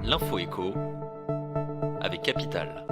L'info écho avec Capital.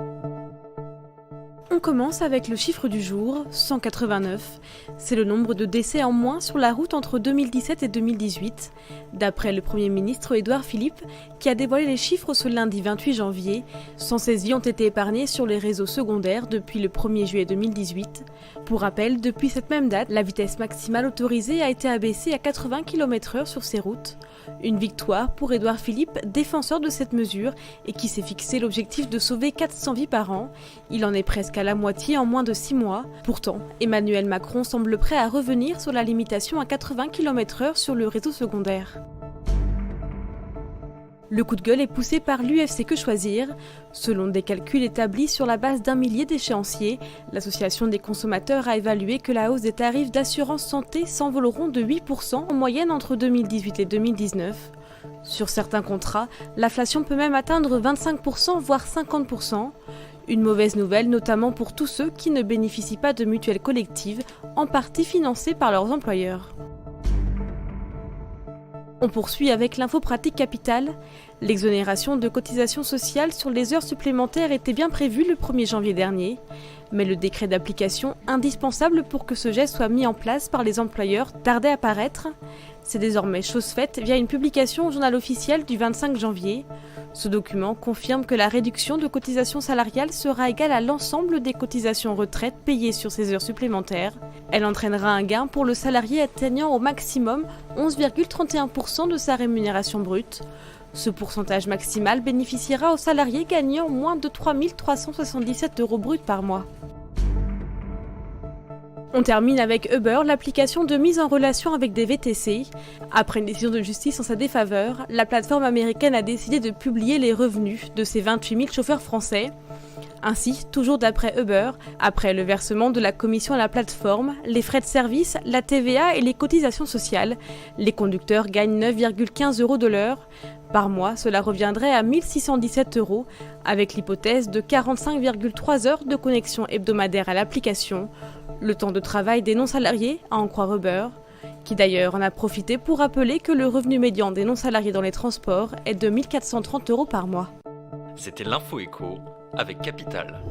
On commence avec le chiffre du jour, 189. C'est le nombre de décès en moins sur la route entre 2017 et 2018. D'après le Premier ministre Édouard Philippe, qui a dévoilé les chiffres ce lundi 28 janvier, 116 vies ont été épargnées sur les réseaux secondaires depuis le 1er juillet 2018. Pour rappel, depuis cette même date, la vitesse maximale autorisée a été abaissée à 80 km/h sur ces routes. Une victoire pour Édouard Philippe, défenseur de cette mesure et qui s'est fixé l'objectif de sauver 400 vies par an. Il en est presque à la moitié en moins de 6 mois. Pourtant, Emmanuel Macron semble prêt à revenir sur la limitation à 80 km/h sur le réseau secondaire. Le coup de gueule est poussé par l'UFC Que Choisir. Selon des calculs établis sur la base d'1 millier d'échéanciers, l'association des consommateurs a évalué que la hausse des tarifs d'assurance santé s'envoleront de 8% en moyenne entre 2018 et 2019. Sur certains contrats, l'inflation peut même atteindre 25%, voire 50%. Une mauvaise nouvelle notamment pour tous ceux qui ne bénéficient pas de mutuelles collectives, en partie financées par leurs employeurs. On poursuit avec l'info pratique Capital. L'exonération de cotisations sociales sur les heures supplémentaires était bien prévue le 1er janvier dernier. Mais le décret d'application, indispensable pour que ce geste soit mis en place par les employeurs, tardait à paraître. C'est désormais chose faite via une publication au journal officiel du 25 janvier. Ce document confirme que la réduction de cotisations salariales sera égale à l'ensemble des cotisations retraite payées sur ces heures supplémentaires. Elle entraînera un gain pour le salarié atteignant au maximum 11,31% de sa rémunération brute. Ce pourcentage maximal bénéficiera aux salariés gagnant moins de 3 377 € bruts par mois. On termine avec Uber, l'application de mise en relation avec des VTC. Après une décision de justice en sa défaveur, la plateforme américaine a décidé de publier les revenus de ses 28 000 chauffeurs français. Ainsi, toujours d'après Uber, après le versement de la commission à la plateforme, les frais de service, la TVA et les cotisations sociales, les conducteurs gagnent 9,15 € de l'heure. Par mois, cela reviendrait à 1 617 €, avec l'hypothèse de 45,3 heures de connexion hebdomadaire à l'application, le temps de travail des non-salariés, à en croire Uber, qui d'ailleurs en a profité pour rappeler que le revenu médian des non-salariés dans les transports est de 1 430 € par mois. C'était l'info écho avec Capital.